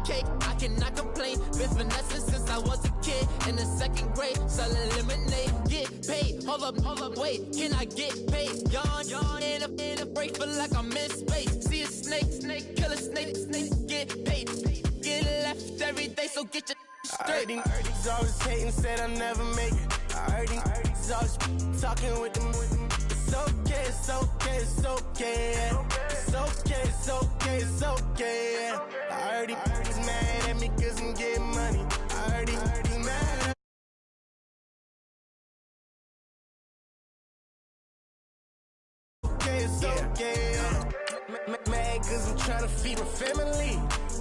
cake, I cannot complain. Been finessing since I was a kid. In the second grade, selling lemonade. Get paid, hold up, wait. Can I get paid? Yawn, in a break, feel like I'm in space. See a snake, kill a snake, get paid. Get left every day, so get your straight. I heard he's always hating, said I'll never make it. I heard he's always talking with them. It's okay, it's okay, it's okay. It's okay, it's okay, it's okay. I heard he's mad at me cause I'm getting money. I heard he's mad. Okay, it's okay. Mad cause I'm trying to feed my family.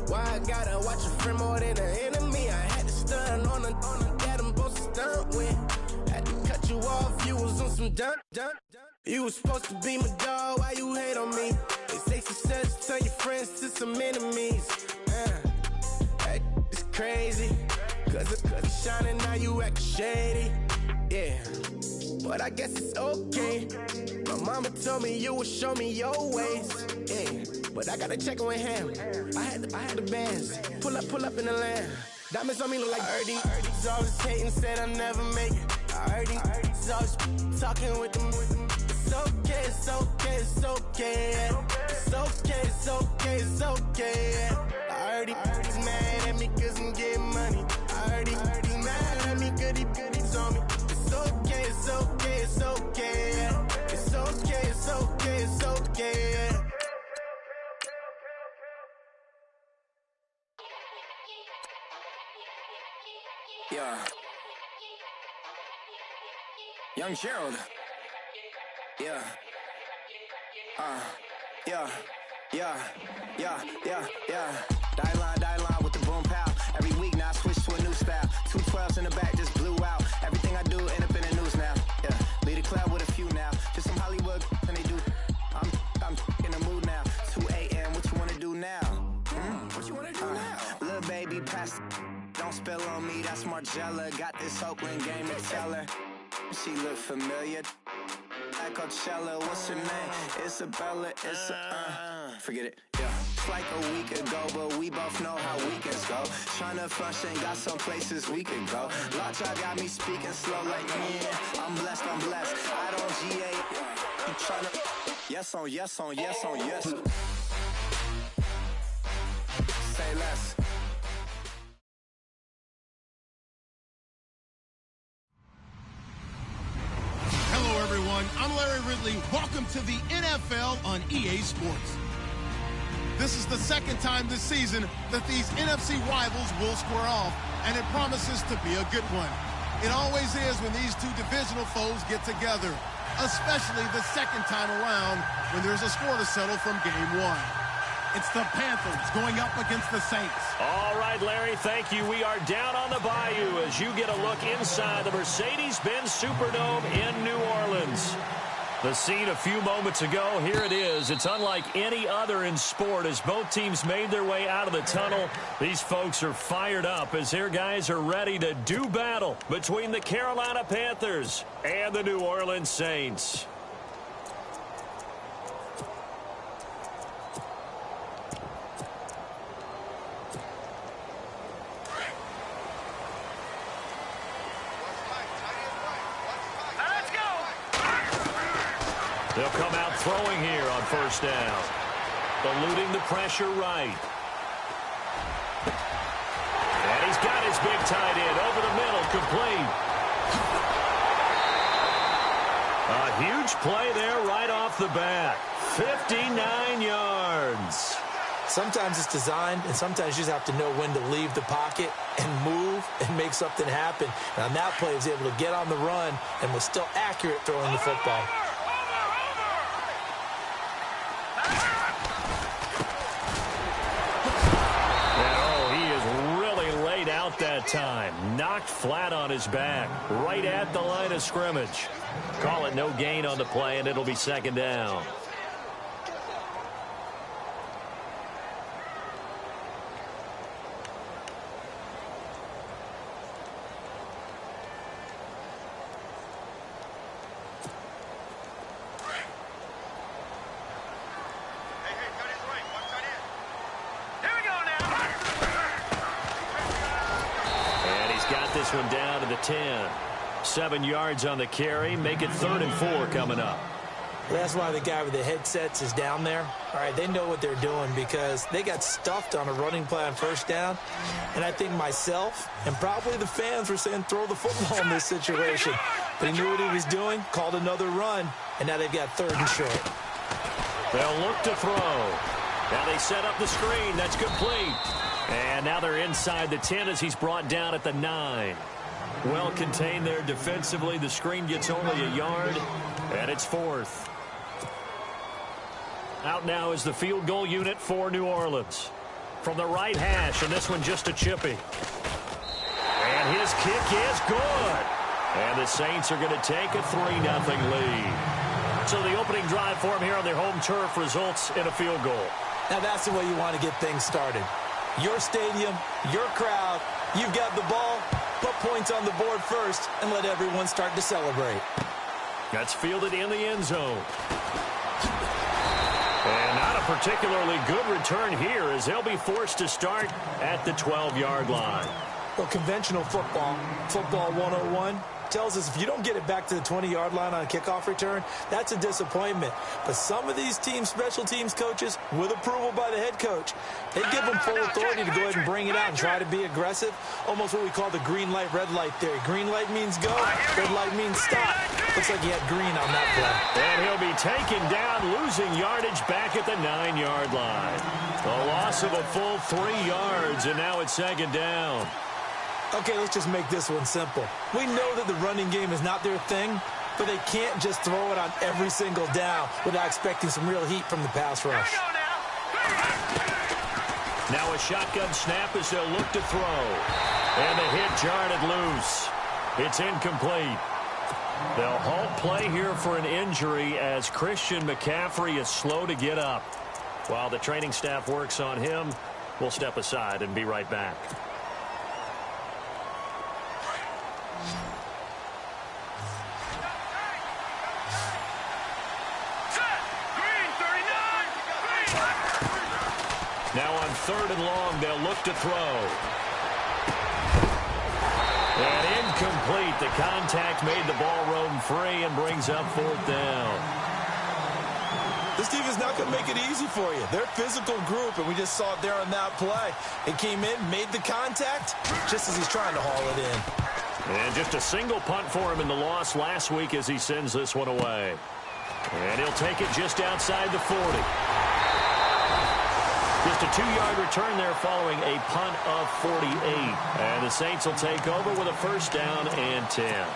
Why I gotta watch a friend more than an enemy? I had to stun on the dad I'm supposed to stunt with. Had to cut you off, you was on some dun. You was supposed to be my dog, why you hate on me? They say success turn your friends to some enemies. That is crazy. Cause it's shining, now you acting shady. Yeah, but I guess it's okay. My mama told me you would show me your ways. Yeah, but I gotta check with him. I had the bands. Pull up in the land. Diamonds on me look like Ernie. He's always hating, said I'll never make it. I heard he's always talking with them. It's okay, it's okay, it's okay. It's okay, it's okay, it's okay. I heard he's mad at me cause I'm getting money. I heard he's mad at me cause he's on me. It's okay, it's okay, it's okay. It's okay, it's okay, it's okay. Yeah. Young Gerald. Yeah. Die line with the boom pow. Every week now I switch to a new style. 212s in the back just blew out. Everything I do end up in the news now. Yeah. Lead a club with a few now. Just some Hollywood and they do. I'm in the mood now. 2 a.m. What you wanna do now? What you wanna do now? Little baby pass. Don't spill on me, that's Margella. Got this Oakland game to tell her. She look familiar. Like Coachella, what's her name? Isabella, forget it, yeah. It's like a week ago, but we both know how weekends go. Tryna function, got some places we could go. Lockjaw got me speaking slow like, yeah, I'm blessed. I don't GA. You tryna, yes on yes. Say less. I'm Larry Ridley. Welcome to the NFL on EA Sports. This is the second time this season that these NFC rivals will square off, and it promises to be a good one. It always is when these two divisional foes get together, especially the second time around when there's a score to settle from game one. It's the Panthers going up against the Saints. All right, Larry, thank you. We are down on the bayou as you get a look inside the Mercedes-Benz Superdome in New Orleans. The scene a few moments ago, here it is. It's unlike any other in sport as both teams made their way out of the tunnel. These folks are fired up as their guys are ready to do battle between the Carolina Panthers and the New Orleans Saints. They'll come out throwing here on first down. Eluding the pressure right. And he's got his big tight end over the middle, complete. A huge play there right off the bat. 59 yards. Sometimes it's designed, and sometimes you just have to know when to leave the pocket and move and make something happen. And on that play, he was able to get on the run and was still accurate throwing the football. That time knocked flat on his back right at the line of scrimmage. Call it no gain on the play, and it'll be second down. this one down to the 10. 7 yards on the carry. Make it 3rd and 4 coming up. Well, that's why the guy with the headsets is down there. All right, they know what they're doing because they got stuffed on a running play on 1st down. And I think myself and probably the fans were saying throw the football in this situation. But he knew what he was doing, called another run, and now they've got 3rd and short. They'll look to throw. Now they set up the screen. That's complete. And now they're inside the 10 as he's brought down at the 9. Well contained there defensively. The screen gets only a yard, and it's 4th. Out now is the field goal unit for New Orleans. From the right hash, and this one just a chippy. And his kick is good. And the Saints are going to take a 3-0 lead. So the opening drive for him here on their home turf results in a field goal. Now that's the way you want to get things started. Your stadium, your crowd, you've got the ball, put points on the board first, and let everyone start to celebrate. That's fielded in the end zone. And not a particularly good return here as they'll be forced to start at the 12-yard line. Well, conventional football 101, tells us if you don't get it back to the 20-yard line on a kickoff return, that's a disappointment. But some of these teams, special teams coaches, with approval by the head coach, they give them full authority to go ahead and bring it out and try to be aggressive. Almost what we call the green light, red light theory. Green light means go, red light means stop. Looks like he had green on that play. And he'll be taken down, losing yardage back at the 9-yard line. A loss of a full 3 yards, and now it's 2nd down. Okay, let's just make this one simple. We know that the running game is not their thing, but they can't just throw it on every single down without expecting some real heat from the pass rush. Now a shotgun snap as they'll look to throw. And the hit jarred it loose. It's incomplete. They'll halt play here for an injury as Christian McCaffrey is slow to get up. While the training staff works on him, we'll step aside and be right back. Now on 3rd and long, they'll look to throw. And incomplete. The contact made the ball roam free and brings up 4th down. This team is not going to make it easy for you. They're a physical group, and we just saw it there on that play. It came in, made the contact, just as he's trying to haul it in. And just a single punt for him in the loss last week as he sends this one away. And he'll take it just outside the 40. Just a 2-yard return there following a punt of 48. And the Saints will take over with a 1st down and 10.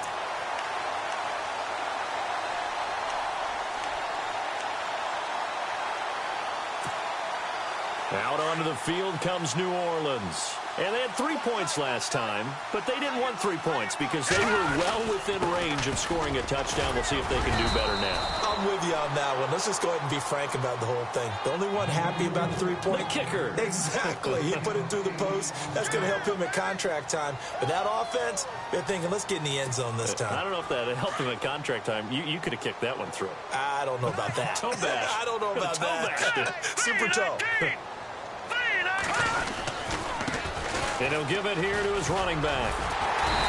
Out onto the field comes New Orleans. And they had 3 points last time, but they didn't want 3 points because they were well within range of scoring a touchdown. We'll see if they can do better now. I'm with you on that one. Let's just go ahead and be frank about the whole thing. The only one happy about the 3-point. The kicker. Exactly. He put it through the post. That's going to help him at contract time. But that offense, they're thinking, let's get in the end zone this time. I don't know if that helped him at contract time. You could have kicked that one through. I don't know about that. Toe bash. I don't know about that. Super toe. And he'll give it here to his running back.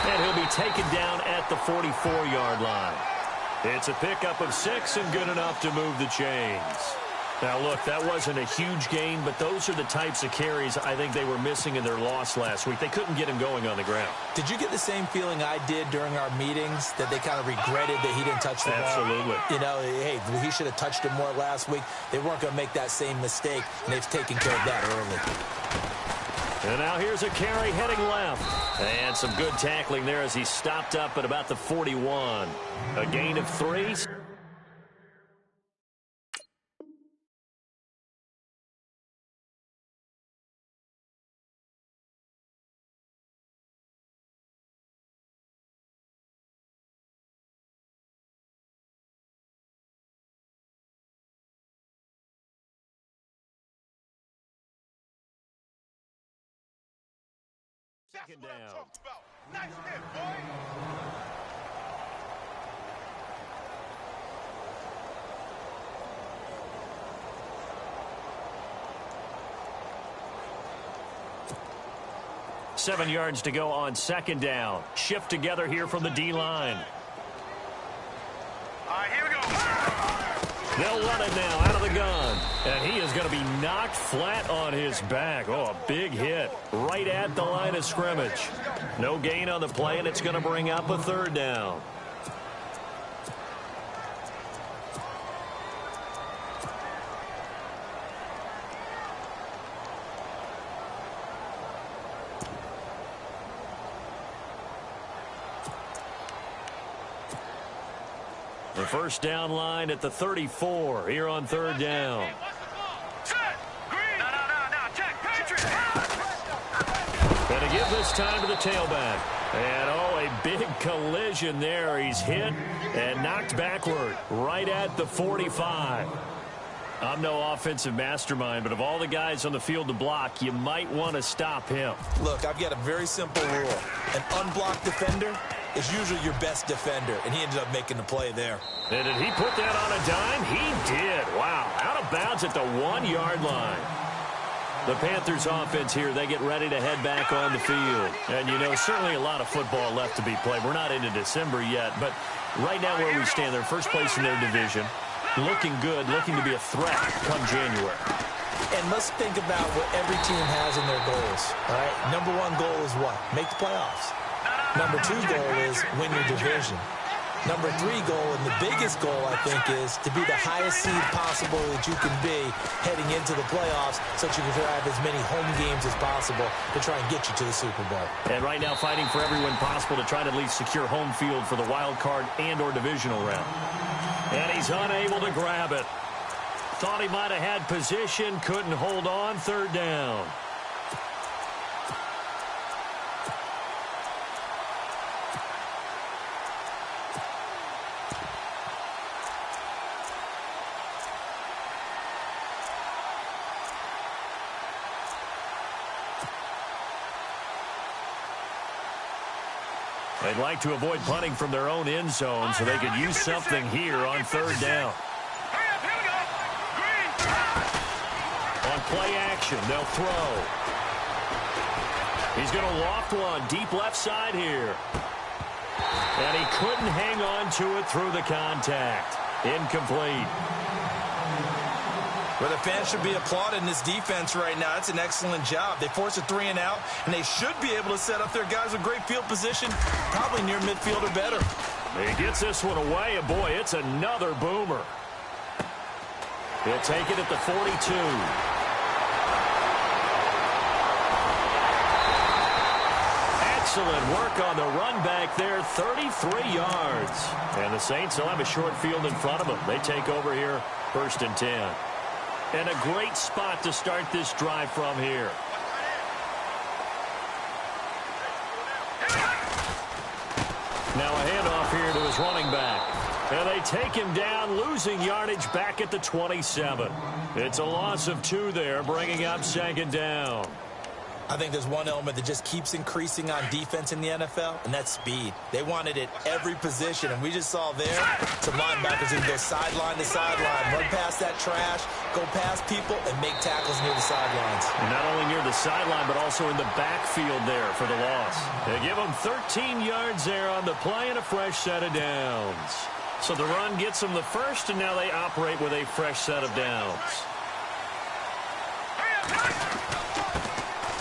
And he'll be taken down at the 44-yard line. It's a pickup of 6 and good enough to move the chains. Now, look, that wasn't a huge gain, but those are the types of carries I think they were missing in their loss last week. They couldn't get him going on the ground. Did you get the same feeling I did during our meetings, that they kind of regretted that he didn't touch the ball? Absolutely. You know, hey, he should have touched it more last week. They weren't going to make that same mistake, and they've taken care of that early. And now here's a carry heading left. And some good tackling there as he stopped up at about the 41. A gain of 3. Second down. Nice hit, boy. 7 yards to go on second down. Shift together here from the D-line. All right, here we go. They'll run it now out of the gun. And he is going to be knocked flat on his back. Oh, a big hit right at the line of scrimmage. No gain on the play, and it's going to bring up a third down. The first down line at the 34 here on third down. And to give this time to the tailback. And, oh, a big collision there. He's hit and knocked backward right at the 45. I'm no offensive mastermind, but of all the guys on the field to block, you might want to stop him. Look, I've got a very simple rule. An unblocked defender is usually your best defender, and he ended up making the play there. And did he put that on a dime? He did. Wow. Out of bounds at the 1-yard line. The Panthers offense here, they get ready to head back on the field. And, you know, certainly a lot of football left to be played. We're not into December yet, but right now where we stand, they're first place in their division. Looking good, looking to be a threat come January. And let's think about what every team has in their goals. All right, number one goal is what? Make the playoffs. Number two goal is win your division. Number three goal, and the biggest goal, I think, is to be the highest seed possible that you can be heading into the playoffs so that you can have as many home games as possible to try and get you to the Super Bowl. And right now fighting for every win possible to try to at least secure home field for the wild card and or divisional round. And he's unable to grab it. Thought he might have had position, couldn't hold on, third down. They'd like to avoid punting from their own end zone so they could use something here on third down. On play action, they'll throw. He's going to loft one deep left side here. And he couldn't hang on to it through the contact. Incomplete. Well, the fans should be applauding this defense right now. It's an excellent job. They force a 3 and out, and they should be able to set up their guys with great field position, probably near midfield or better. He gets this one away, and boy, it's another boomer. He'll take it at the 42. Excellent work on the run back there, 33 yards. And the Saints will have a short field in front of them. They take over here, 1st and 10. And a great spot to start this drive from here. Now a handoff here to his running back. And they take him down, losing yardage back at the 27. It's a loss of 2 there, bringing up 2nd down. I think there's one element that just keeps increasing on defense in the NFL, and that's speed. They want it at every position, and we just saw there some linebackers who can go sideline to sideline, run past that trash, go past people, and make tackles near the sidelines. And not only near the sideline, but also in the backfield there for the loss. They give them 13 yards there on the play and a fresh set of downs. So the run gets them the first, and now they operate with a fresh set of downs.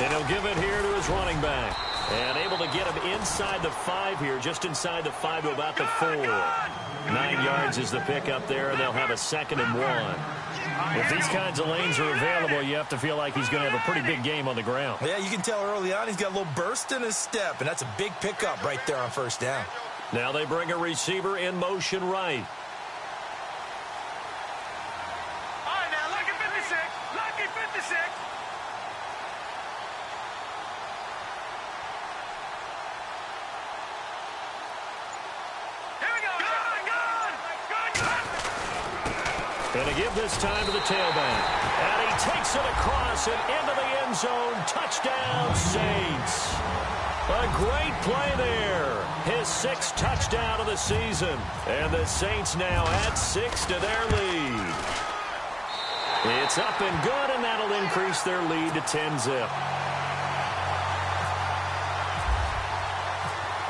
And he'll give it here to his running back. And able to get him inside the 5 here, just inside the 5 to about the 4. 9 yards is the pickup there, and they'll have a 2nd and 1. If these kinds of lanes are available, you have to feel like he's going to have a pretty big game on the ground. Yeah, you can tell early on he's got a little burst in his step, and that's a big pickup right there on 1st down. Now they bring a receiver in motion right. All right, now, lucky 56. Lucky 56. And to give this time to the tailback. And he takes it across and into the end zone. Touchdown, Saints. A great play there. His 6th touchdown of the season. And the Saints now add 6 to their lead. It's up and good, and that'll increase their lead to 10-zip.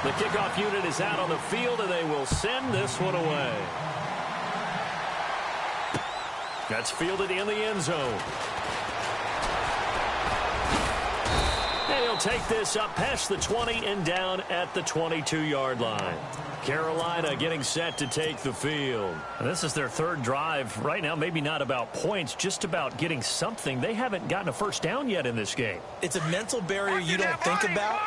The kickoff unit is out on the field, and they will send this one away. That's fielded in the end zone. And he'll take this up past the 20 and down at the 22-yard line. Carolina getting set to take the field. This is their third drive right now. Maybe not about points, just about getting something. They haven't gotten a first down yet in this game. It's a mental barrier you don't think about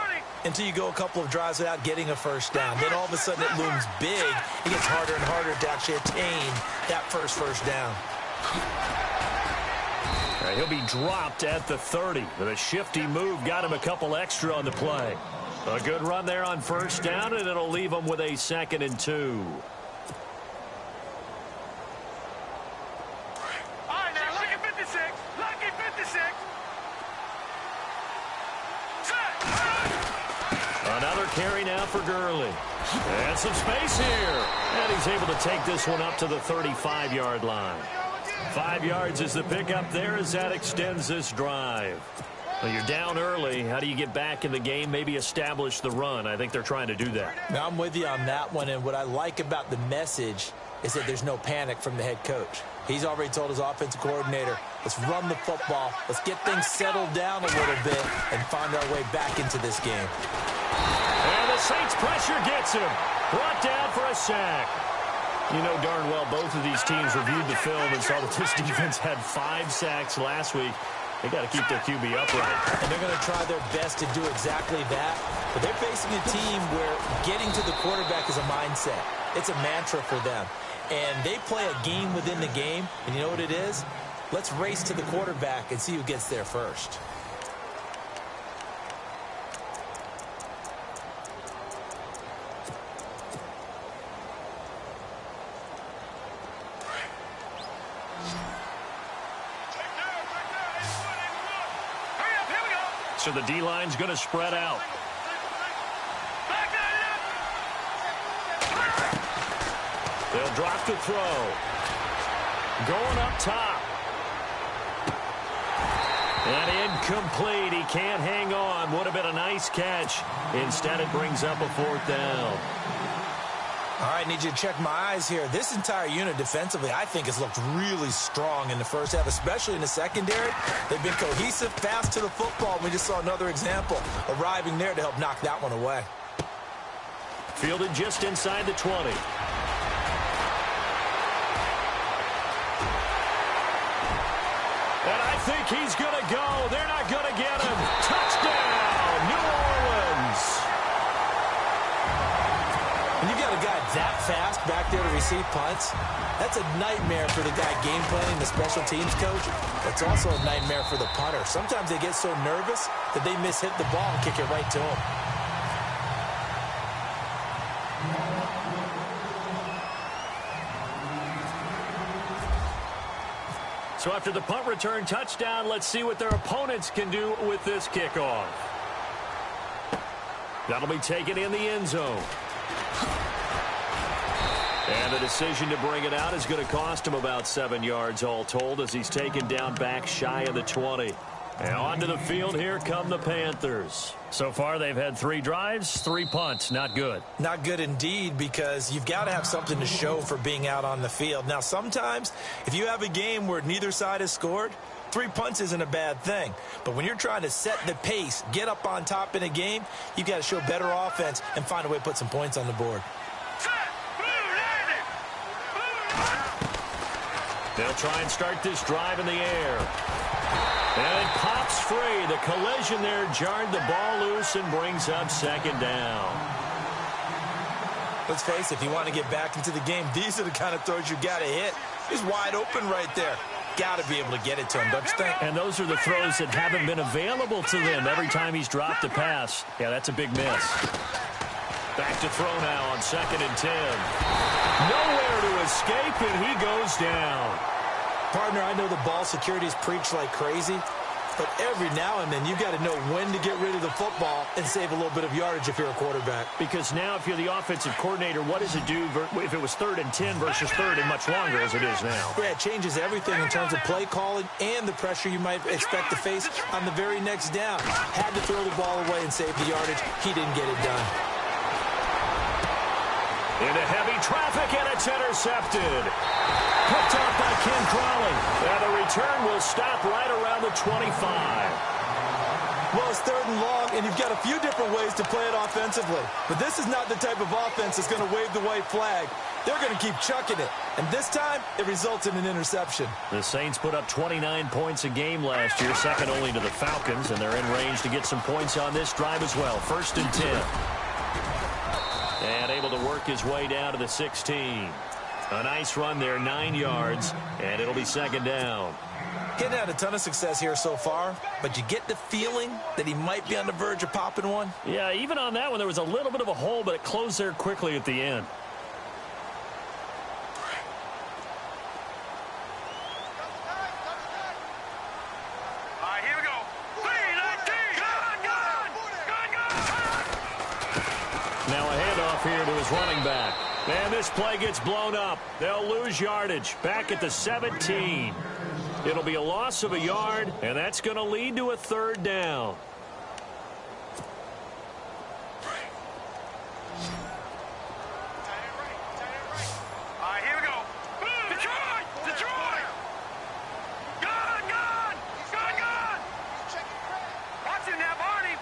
until you go a couple of drives without getting a first down. Then all of a sudden it looms big. It gets harder and harder to actually attain that first down. He'll be dropped at the 30. But a shifty move got him a couple extra on the play. A good run there on first down, and it'll leave him with a 2nd and 2. All right, now, lucky 56. Lucky 56. Another carry now for Gurley. And some space here. And he's able to take this one up to the 35-yard line. 5 yards is the pickup there as that extends this drive. Well, you're down early. How do you get back in the game? Maybe establish the run. I think they're trying to do that. Now, I'm with you on that one, and what I like about the message is that there's no panic from the head coach. He's already told his offensive coordinator, let's run the football, let's get things settled down a little bit, and find our way back into this game. And the Saints pressure gets him. Brought down for a sack. You know darn well both of these teams reviewed the film and saw that this defense had 5 sacks last week. They got to keep their QB upright. And they're going to try their best to do exactly that. But they're facing a team where getting to the quarterback is a mindset. It's a mantra for them. And they play a game within the game. And you know what it is? Let's race to the quarterback and see who gets there first. So the D-line's going to spread out. They'll drop to throw. Going up top. And incomplete. He can't hang on. Would have been a nice catch. Instead, it brings up a 4th down. All right, need you to check my eyes here. This entire unit defensively, I think, has looked really strong in the first half, especially in the secondary. They've been cohesive, fast to the football. We just saw another example arriving there to help knock that one away. Fielded just inside the 20. And I think he's going to go. They're not going to get him. Touchdown, New Orleans. When you got a guy that fast back there to receive punts, that's a nightmare for the guy game planning, the special teams coach. It's also a nightmare for the punter. Sometimes they get so nervous that they miss-hit the ball and kick it right to him. So after the punt return touchdown, let's see what their opponents can do with this kickoff. That'll be taken in the end zone. And the decision to bring it out is going to cost him about 7 yards all told as he's taken down back shy of the 20. And onto the field, here come the Panthers. So far, they've had 3 drives, 3 punts. Not good. Not good indeed, because you've got to have something to show for being out on the field. Now, sometimes, if you have a game where neither side has scored, 3 punts isn't a bad thing. But when you're trying to set the pace, get up on top in a game, you've got to show better offense and find a way to put some points on the board. They'll try and start this drive in the air. And it pops free. The collision there jarred the ball loose and brings up 2nd down. Let's face it, if you want to get back into the game, these are the kind of throws you got to hit. He's wide open right there. Got to be able to get it to him, don't you think? And those are the throws that haven't been available to them every time he's dropped a pass. Yeah, that's a big miss. Back to throw now on 2nd and 10. Nowhere to escape, and he goes down. Partner, I know the ball security is preached like crazy, but every now and then you've got to know when to get rid of the football and save a little bit of yardage if you're a quarterback. Because now if you're the offensive coordinator, what does it do if it was 3rd and 10 versus 3rd and much longer as it is now? Yeah, it changes everything in terms of play calling and the pressure you might expect to face on the very next down. Had to throw the ball away and save the yardage. He didn't get it done. Into heavy traffic, and it's intercepted. Picked off by Ken Crawley. And the return will stop right around the 25. Well, it's 3rd and long, and you've got a few different ways to play it offensively. But this is not the type of offense that's going to wave the white flag. They're going to keep chucking it. And this time, it results in an interception. The Saints put up 29 points a game last year, second only to the Falcons, and they're in range to get some points on this drive as well. 1st and 10. And able to work his way down to the 16. A nice run there, 9 yards, and it'll be 2nd down. Getting had a ton of success here so far, but you get the feeling that he might be on the verge of popping one. Yeah, even on that one, there was a little bit of a hole, but it closed there quickly at the end. All right, here we go. 3-19. Now a handoff here to his running back. And this play gets blown up. They'll lose yardage. Back at the 17. It'll be a loss of a yard, and that's going to lead to a 3rd down. All right, here we go. Detroit! Detroit! Gone! Watch him now, Barney!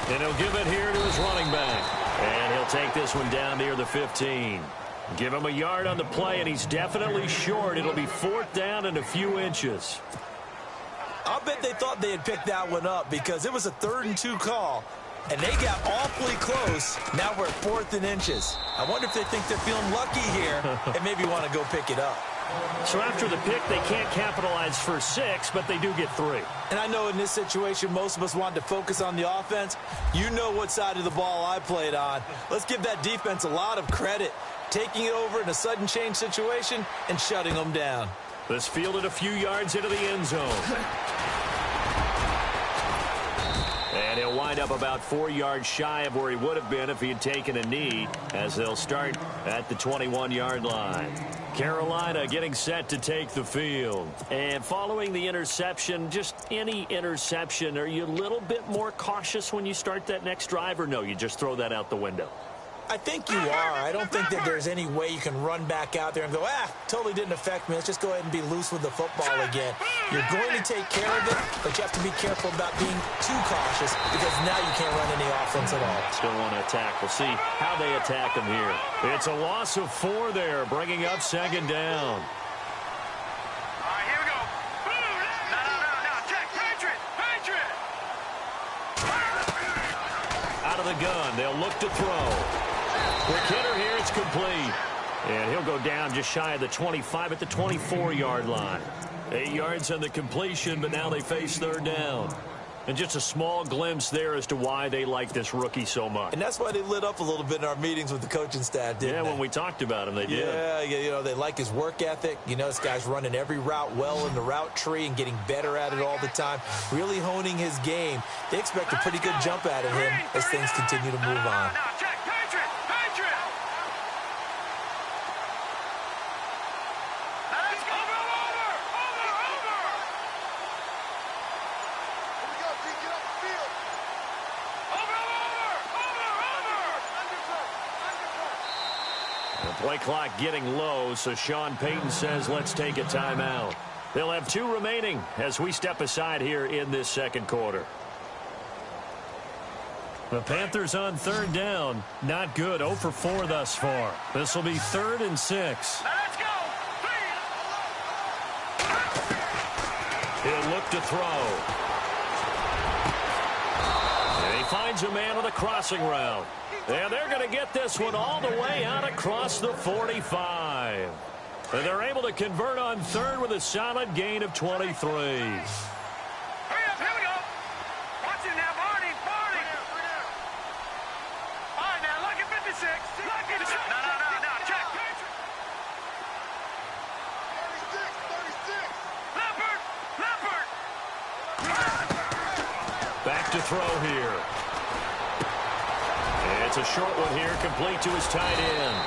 And he'll give it here to his running back. And he'll take this one down near the 15. Give him a yard on the play, and he's definitely short. It'll be 4th down and a few inches. I'll bet they thought they had picked that one up because it was a 3rd and 2 call, and they got awfully close. Now we're at 4th and inches. I wonder if they think they're feeling lucky here and maybe want to go pick it up. So after the pick, they can't capitalize for 6, but they do get 3. And I know in this situation, most of us wanted to focus on the offense. You know what side of the ball I played on. Let's give that defense a lot of credit, taking it over in a sudden change situation and shutting them down. This fielded a few yards into the end zone. And he'll wind up about 4 yards shy of where he would have been if he had taken a knee, as they'll start at the 21-yard line. Carolina getting set to take the field. And following the interception, just any interception, are you a little bit more cautious when you start that next drive, or no, you just throw that out the window? I think you are. I don't think that there's any way you can run back out there and go, totally didn't affect me. Let's just go ahead and be loose with the football again. You're going to take care of it, but you have to be careful about being too cautious because now you can't run any offense at all. Still want to attack. We'll see how they attack him here. It's a loss of 4 there, bringing up 2nd down. All right, here we go. No. Check. Patriot. Out of the gun. They'll look to throw. Quick hitter here. It's complete. And he'll go down just shy of the 25 at the 24-yard line. 8 yards on the completion, but now they face 3rd down. And just a small glimpse there as to why they like this rookie so much. And that's why they lit up a little bit in our meetings with the coaching staff, didn't they? Yeah, when we talked about him, they did. Yeah, they like his work ethic. This guy's running every route well in the route tree and getting better at it all the time, really honing his game. They expect a pretty good jump out of him as things continue to move on. Check. Patriot. Let's go. Over. The play clock getting low, so Sean Payton says let's take a timeout. They'll have 2 remaining as we step aside here in this 2nd quarter. The Panthers on 3rd down. Not good. 0 for 4 thus far. This will be 3rd and 6. Let's go. He'll look to throw. And he finds a man on the crossing route. And they're going to get this one all the way out across the 45. And they're able to convert on 3rd with a solid gain of 23. Hurry up, here we go. Watch it now, Barney. All right, now, lucky 56. Lucky. No. Check. 36. Leopard. Back to throw here. It's a short one here, complete to his tight end.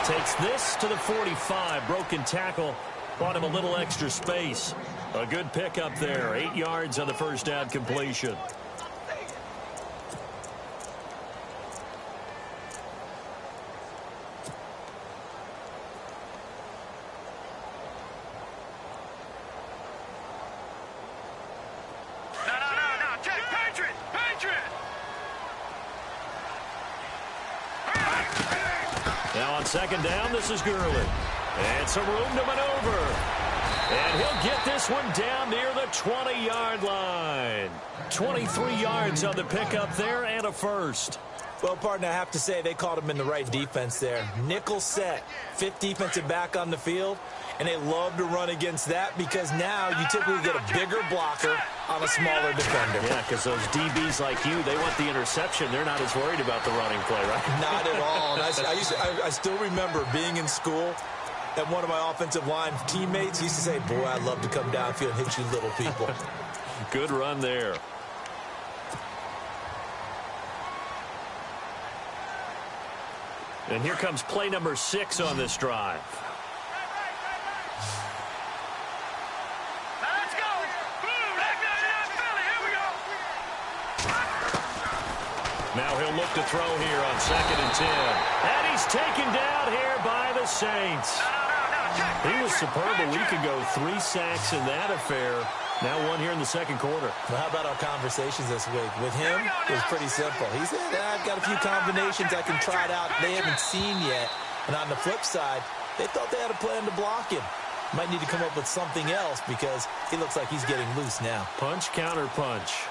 Takes this to the 45. Broken tackle. Bought him a little extra space. A good pickup there. 8 yards on the first down completion. second down, this is Gurley. And some room to maneuver. And he'll get this one down near the 20-yard line. 23 yards on the pickup there and a first. Well, partner, I have to say they called him in the right defense there. Nickel set, fifth defensive back on the field, and they love to run against that because now you typically get a bigger blocker on a smaller defender. Yeah, because those DBs like you, they want the interception. They're not as worried about the running play, right? Not at all. And I still remember being in school, and one of my offensive line teammates used to say, boy, I'd love to come downfield and hit you little people. Good run there. And here comes play number 6 on this drive. Now let's go. Philly, here we go. Now he'll look to throw here on 2nd and 10. And he's taken down here by the Saints. He was superb a week ago. 3 sacks in that affair. Now 1 here in the second quarter. Well, how about our conversations this week? With him, it was pretty simple. He said, I've got a few combinations I can try it out they haven't seen yet. And on the flip side, they thought they had a plan to block him. Might need to come up with something else because he looks like he's getting loose now. Punch, counter punch.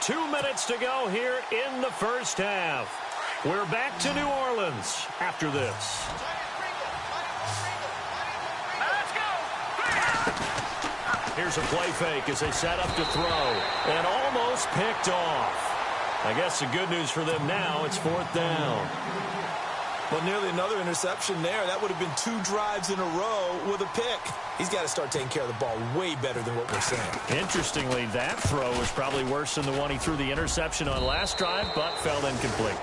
2 minutes to go here in the first half. We're back to New Orleans after this. Here's a play fake as they set up to throw. And almost picked off. I guess the good news for them now, it's 4th down. Well, nearly another interception there. That would have been 2 drives in a row with a pick. He's got to start taking care of the ball way better than what we're saying. Interestingly, that throw was probably worse than the one he threw the interception on last drive, but fell incomplete.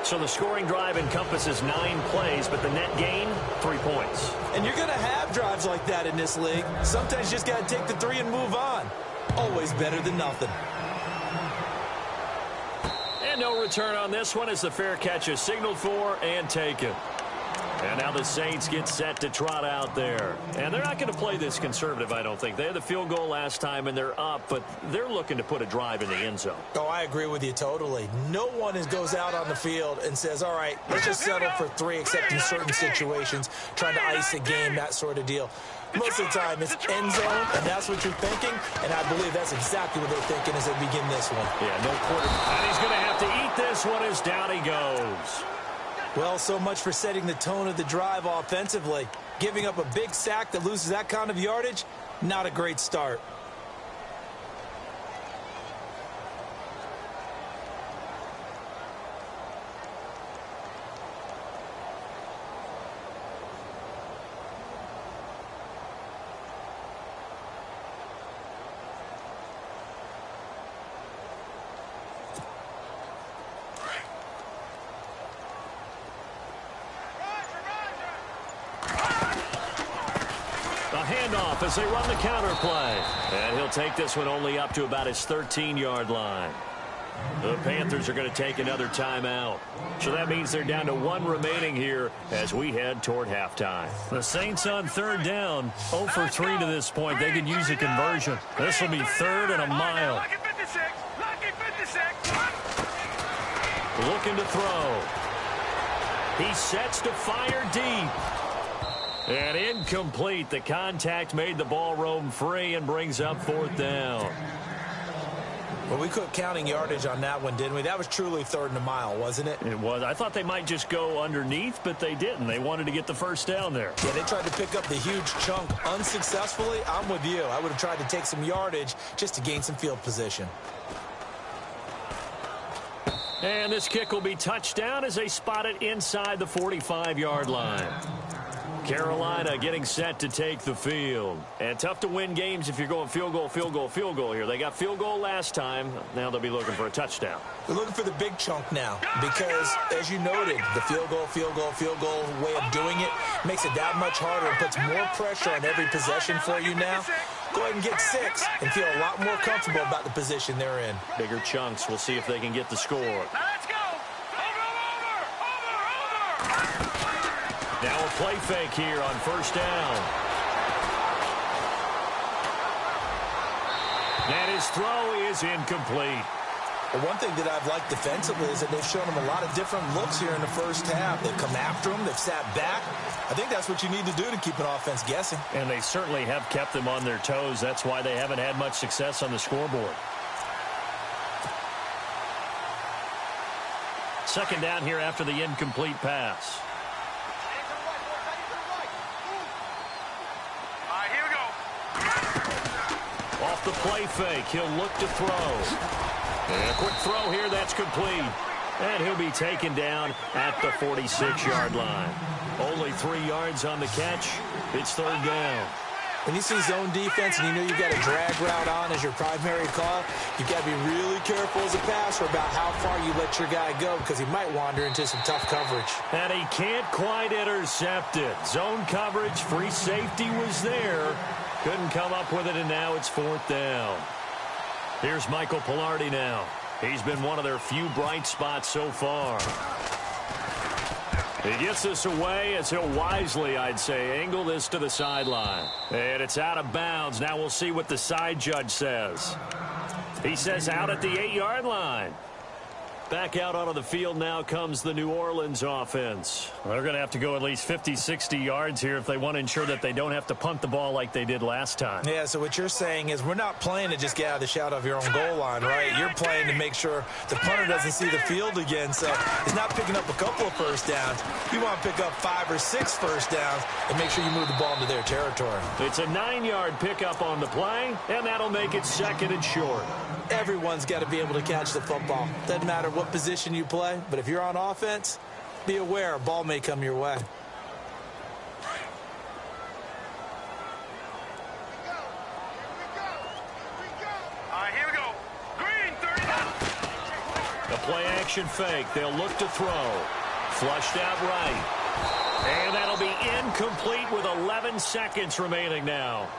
So the scoring drive encompasses 9 plays, but the net gain, 3 points. And you're going to have drives like that in this league. Sometimes you just got to take the 3 and move on. Always better than nothing. And no return on this one as the fair catch is signaled for and taken. And now the Saints get set to trot out there. And they're not going to play this conservative, I don't think. They had the field goal last time, and they're up, but they're looking to put a drive in the end zone. Oh, I agree with you totally. No one goes out on the field and says, all right, let's just settle for 3, except in certain situations, trying to ice a game, that sort of deal. Most of the time, it's end zone, and that's what you're thinking, and I believe that's exactly what they're thinking as they begin this one. Yeah, no quarter. And he's going to have to eat this one as down he goes. Well, so much for setting the tone of the drive offensively. Giving up a big sack that loses that kind of yardage, not a great start. Handoff as they run the counter play. And he'll take this one only up to about his 13-yard line. The Panthers are going to take another timeout. So that means they're down to 1 remaining here as we head toward halftime. The Saints on 3rd down. 0 for 3 to this point. They could use a conversion. This will be 3rd and a mile. Looking to throw. He sets to fire deep. And incomplete. The contact made the ball roam free and brings up 4th down. Well, we quit counting yardage on that one, didn't we? That was truly 3rd and a mile, wasn't it? It was. I thought they might just go underneath, but they didn't. They wanted to get the first down there. Yeah, they tried to pick up the huge chunk unsuccessfully. I'm with you. I would have tried to take some yardage just to gain some field position. And this kick will be touchdown as they spot it inside the 45-yard line. Carolina getting set to take the field. And tough to win games if you're going field goal, field goal, field goal here. They got field goal last time. Now they'll be looking for a touchdown. They're looking for the big chunk now because, as you noted, the field goal way of doing it makes it that much harder and puts more pressure on every possession for you now. Go ahead and get 6 and feel a lot more comfortable about the position they're in. Bigger chunks. We'll see if they can get the score. Now let's go. Over. Now a play fake here on 1st down. And his throw is incomplete. Well, one thing that I've liked defensively is that they've shown him a lot of different looks here in the first half. They've come after him. They've sat back. I think that's what you need to do to keep an offense guessing. And they certainly have kept them on their toes. That's why they haven't had much success on the scoreboard. Second down here after the incomplete pass. Here we go. Off the play fake, he'll look to throw. And a quick throw here, that's complete. And he'll be taken down at the 46-yard line. Only 3 yards on the catch. It's third down. When you see zone defense and you know you've got a drag route on as your primary call, you've got to be really careful as a passer about how far you let your guy go because he might wander into some tough coverage. And he can't quite intercept it. Zone coverage, free safety was there. Couldn't come up with it, and now it's fourth down. Here's Michael Pilardi now. He's been one of their few bright spots so far. He gets this away as he'll wisely, I'd say, angle this to the sideline. And it's out of bounds. Now we'll see what the side judge says. He says out at the 8-yard line. Back out onto the field now comes the New Orleans offense. They're going to have to go at least 50, 60 yards here if they want to ensure that they don't have to punt the ball like they did last time. Yeah, so what you're saying is we're not playing to just get out of the shot of your own goal line, right? You're playing to make sure the punter doesn't see the field again. So he's not picking up a couple of first downs. You want to pick up 5 or 6 first downs and make sure you move the ball into their territory. It's a 9-yard pickup on the play, and that'll make it second and short. Everyone's got to be able to catch the football. Doesn't matter what position you play, but if you're on offense, be aware a ball may come your way. Here we go. Green, 30 down. The play action fake. They'll look to throw. Flushed out right. And that'll be incomplete with 11 seconds remaining now.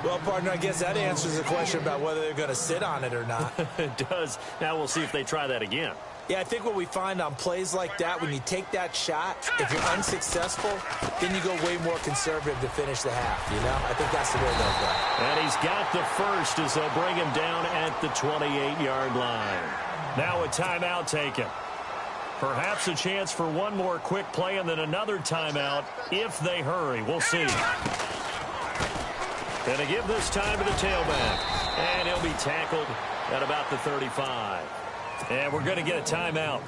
Well, partner, I guess that answers the question about whether they're going to sit on it or not. It does. Now we'll see if they try that again. Yeah, I think what we find on plays like that, when you take that shot, if you're unsuccessful, then you go way more conservative to finish the half, you know? I think that's the way they'll go. And he's got the first as they'll bring him down at the 28-yard line. Now a timeout taken. Perhaps a chance for one more quick play and then another timeout if they hurry. We'll see. Going to give this time to the tailback. And he'll be tackled at about the 35. And we're going to get a timeout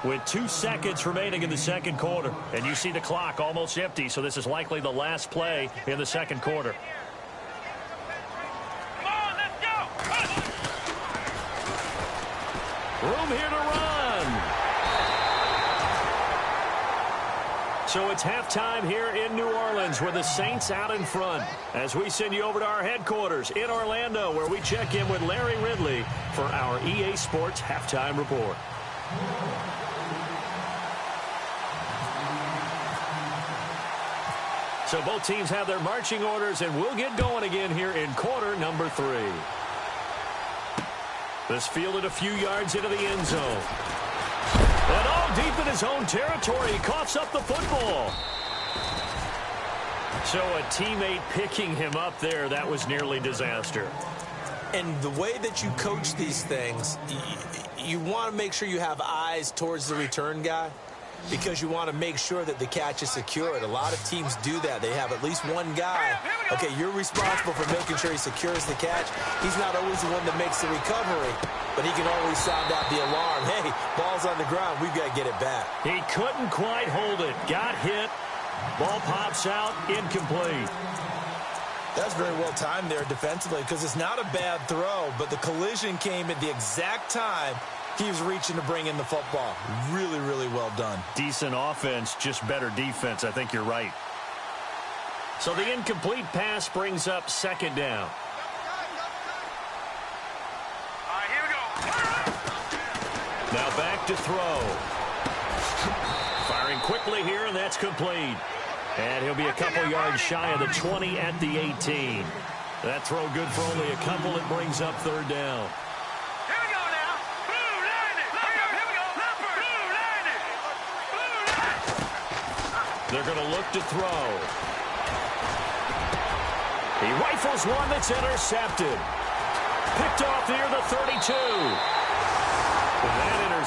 with 2 seconds remaining in the second quarter. And you see the clock almost empty, so this is likely the last play in the second quarter. Come on, let's go. Room here to run. So it's halftime here in New Orleans with the Saints out in front as we send you over to our headquarters in Orlando where we check in with Larry Ridley for our EA Sports Halftime Report. So both teams have their marching orders and we'll get going again here in quarter number 3. This fielded a few yards into the end zone. And all deep in his own territory, he coughs up the football. So a teammate picking him up there, that was nearly disaster. And the way that you coach these things, you want to make sure you have eyes towards the return guy because you want to make sure that the catch is secured. A lot of teams do that. They have at least one guy. Okay, you're responsible for making sure he secures the catch. He's not always the one that makes the recovery, but he can always sound out the alarm. Hey, ball's on the ground. We've got to get it back. He couldn't quite hold it. Got hit. Ball pops out. Incomplete. That's very well timed there defensively because it's not a bad throw, but the collision came at the exact time he was reaching to bring in the football. Really, really well done. Decent offense, just better defense. I think you're right. So the incomplete pass brings up second down. Here we go. Now back to throw. Firing quickly here, and that's complete. And he'll be a couple yards shy of the 20 at the 18. That throw good for only a couple. It brings up third down. Here we go now. Blue line it. Here we go. Blue line it. Blue line. They're going to look to throw. He rifles one that's intercepted. Picked off near the 32.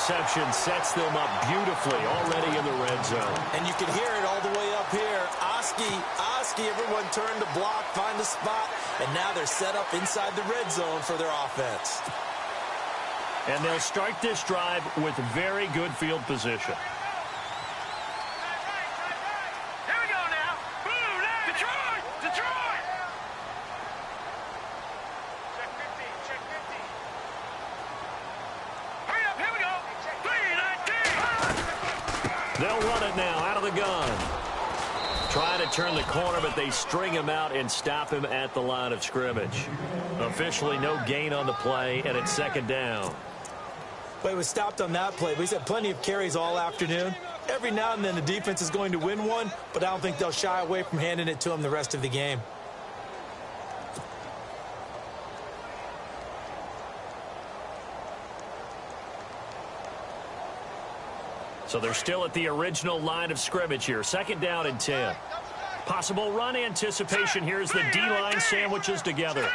reception sets them up beautifully already in the red zone. And you can hear it all the way up here. Oski, everyone turned to block, find a spot, and now they're set up inside the red zone for their offense. And they'll start this drive with very good field position. Here we go now. Blue line. Detroit. Detroit. Check 15. Check 15. Hurry up. Here we go. 3-19. They'll run it now out of the gun. Trying to turn the corner, but they string him out and stop him at the line of scrimmage. Officially no gain on the play, and it's second down. But he was stopped on that play. But he's had plenty of carries all afternoon. Every now and then the defense is going to win one, but I don't think they'll shy away from handing it to him the rest of the game. So they're still at the original line of scrimmage here. Second down and 10. Possible run anticipation here as the D-line sandwiches together.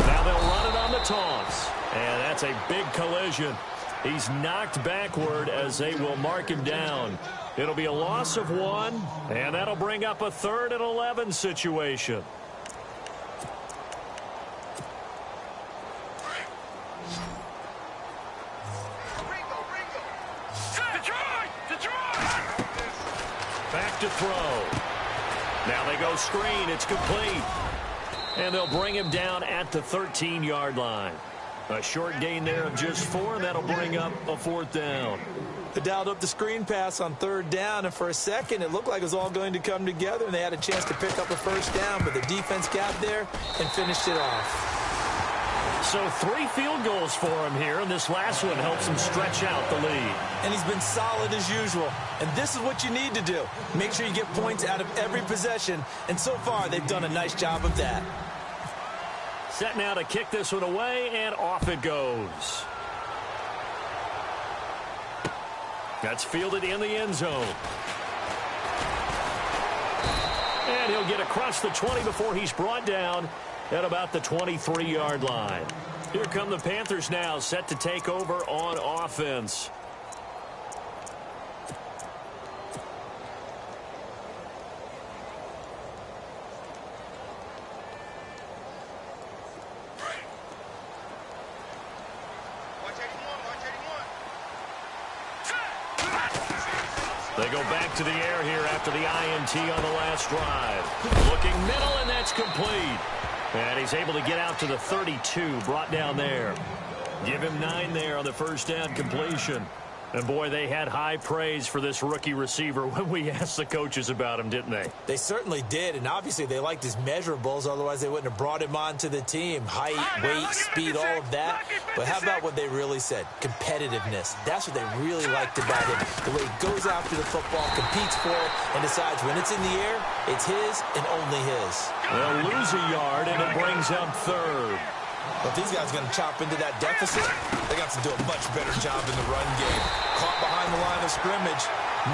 Now they'll run it on the taunts. And that's a big collision. He's knocked backward as they will mark him down. It'll be a loss of 1, and that'll bring up a 3rd and 11 situation. Back to throw. Now they go screen. It's complete. And they'll bring him down at the 13-yard line. A short gain there of just 4, and that'll bring up a 4th down. They dialed up the screen pass on 3rd down, and for a second it looked like it was all going to come together, and they had a chance to pick up a 1st down, but the defense got there and finished it off. So 3 field goals for him here, and this last one helps him stretch out the lead. And he's been solid as usual. And this is what you need to do. Make sure you get points out of every possession. And so far, they've done a nice job of that. Set now to kick this one away, and off it goes. That's fielded in the end zone. And he'll get across the 20 before he's brought down at about the 23-yard line. Here come the Panthers now, set to take over on offense. They go back to the air here after the INT on the last drive. Looking middle, and that's complete. And he's able to get out to the 32, brought down there. Give him 9 there on the first down completion. And, boy, they had high praise for this rookie receiver when we asked the coaches about him, didn't they? They certainly did, and obviously they liked his measurables, otherwise they wouldn't have brought him onto the team. Height, weight, speed, all of that. But how about what they really said? Competitiveness. That's what they really liked about him. The way he goes after the football, competes for it, and decides when it's in the air, it's his and only his. They'll lose a yard, and it brings up 3rd. But if these guys are going to chop into that deficit, they got to do a much better job in the run game. Caught behind the line of scrimmage,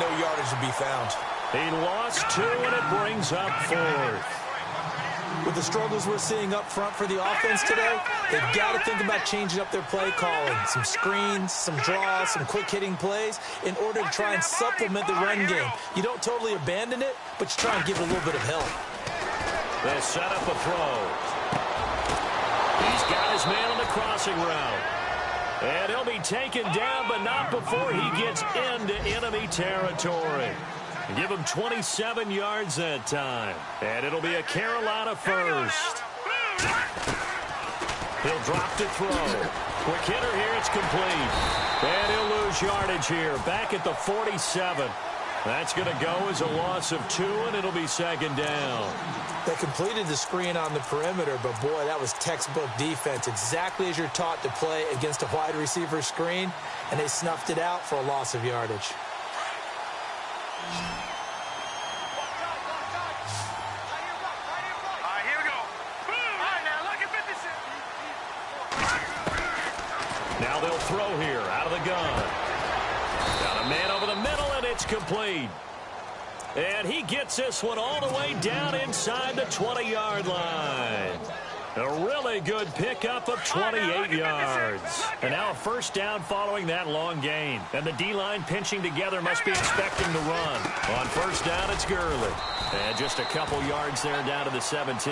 no yardage to be found. He lost 2, and it brings up 4th. With the struggles we're seeing up front for the offense today, they've got to think about changing up their play calling. Some screens, some draws, some quick-hitting plays in order to try and supplement the run game. You don't totally abandon it, but you try and give it a little bit of help. They set up a throw. He's got his man on the crossing route. And he'll be taken down, but not before he gets into enemy territory. Give him 27 yards that time. And it'll be a Carolina first. He'll drop to throw. Quick hitter here, it's complete. And he'll lose yardage here, back at the 47. That's going to go as a loss of 2, and it'll be second down. They completed the screen on the perimeter, but, boy, that was textbook defense, exactly as you're taught to play against a wide receiver screen, and they snuffed it out for a loss of yardage. Here we go. All right, now look at 56. Now they'll throw here out of the gun. Got a man over the middle, and it's complete. And he gets this one all the way down inside the 20-yard line. A really really good pickup of 28 yards. And now a first down following that long gain. And the D-line pinching together must be expecting to run. On first down, it's Gurley. And just a couple yards there down to the 17.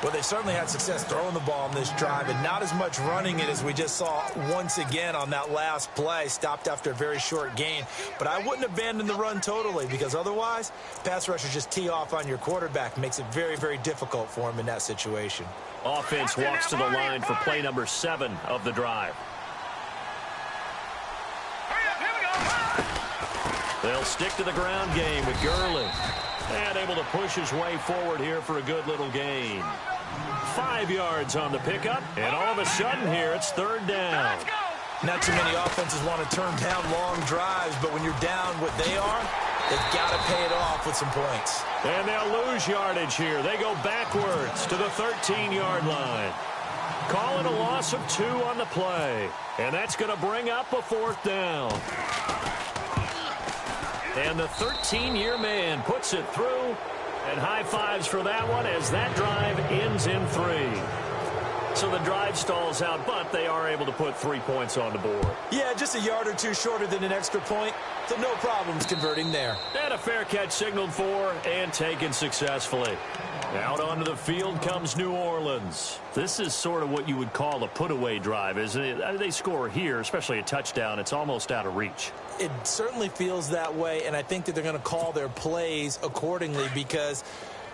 Well, they certainly had success throwing the ball on this drive, and not as much running it as we just saw once again on that last play, stopped after a very short gain. But I wouldn't abandon the run totally, because otherwise, pass rushers just tee off on your quarterback. Makes it very, very difficult for him in that situation. Offense walks to the line for play number 7 of the drive. They'll stick to the ground game with Gurley. And able to push his way forward here for a good little gain. 5 yards on the pickup, and all of a sudden here it's third down. Not too many offenses want to turn down long drives, but when you're down what they are, they've got to pay it off with some points. And they'll lose yardage here. They go backwards to the 13-yard line. Call it a loss of 2 on the play. And that's going to bring up a fourth down. And the 13-year man puts it through. And high fives for that one as that drive ends in 3. So the drive stalls out, but they are able to put 3 points on the board. Yeah, just a yard or two shorter than an extra point. So no problems converting there. And a fair catch signaled for and taken successfully. Out onto the field comes New Orleans. This is sort of what you would call a put-away drive, isn't it? They score here, especially a touchdown. It's almost out of reach. It certainly feels that way, and I think that they're going to call their plays accordingly, because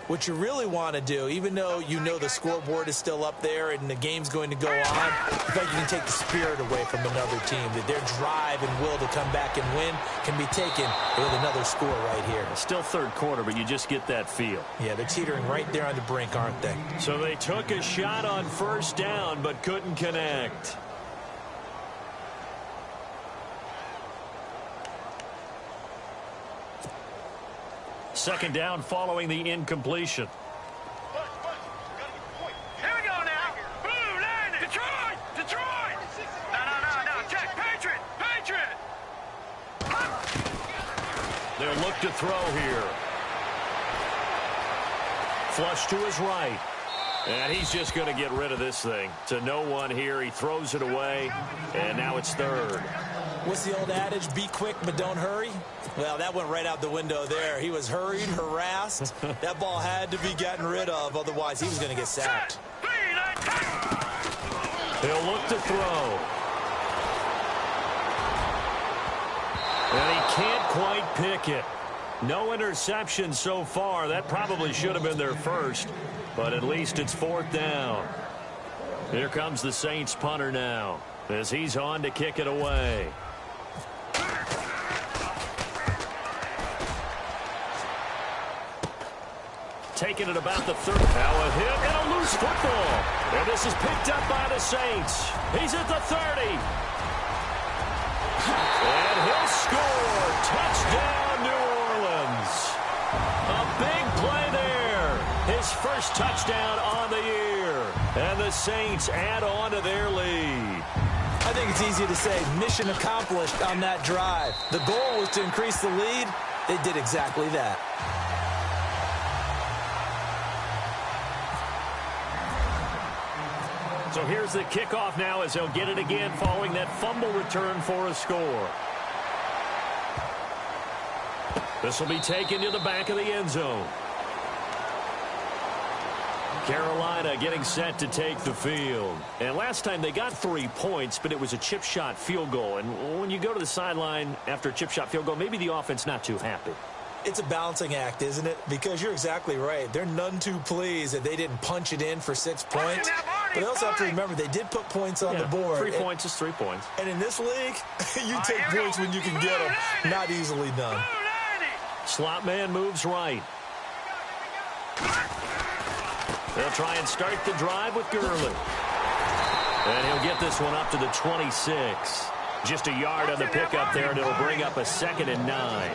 what you really want to do, even though you know the scoreboard is still up there and the game's going to go on, I think you can take the spirit away from another team, that their drive and will to come back and win can be taken with another score right here. Still third quarter, but you just get that feel. Yeah, they're teetering right there on the brink, aren't they? So they took a shot on first down, but couldn't connect. Second down following the incompletion. Here we go now. Blue line. Detroit. Detroit. No. Check. Patriot. They'll look to throw here. Flush to his right. And he's just going to get rid of this thing. To no one here. He throws it away. And now it's third. What's the old adage? Be quick, but don't hurry. Well, that went right out the window there. He was hurried, harassed. That ball had to be gotten rid of. Otherwise, he was going to get sacked. He'll look to throw. And he can't quite pick it. No interception so far. That probably should have been their first. But at least it's fourth down. Here comes the Saints punter now, as he's on to kick it away. Taking it about the 30. Now a hit and a loose football. And this is picked up by the Saints. He's at the 30. And he'll score. Touchdown, New Orleans. A big play there. His first touchdown on the year. And the Saints add on to their lead. I think it's easy to say mission accomplished on that drive. The goal was to increase the lead. They did exactly that. So here's the kickoff now as they'll get it again following that fumble return for a score. This will be taken to the back of the end zone. Carolina getting set to take the field. And last time they got 3 points, but it was a chip shot field goal. And when you go to the sideline after a chip shot field goal, maybe the offense not too happy. It's a balancing act, isn't it? Because you're exactly right. They're none too pleased that they didn't punch it in for 6 points. But they also have to remember they did put points on the board. 3 points is 3 points. And in this league, you take points when you can get them. Not easily done. Slot man moves right. They'll try and start the drive with Gurley. And he'll get this one up to the 26. Just a yard on the pickup there, and it'll bring up a 2nd and 9.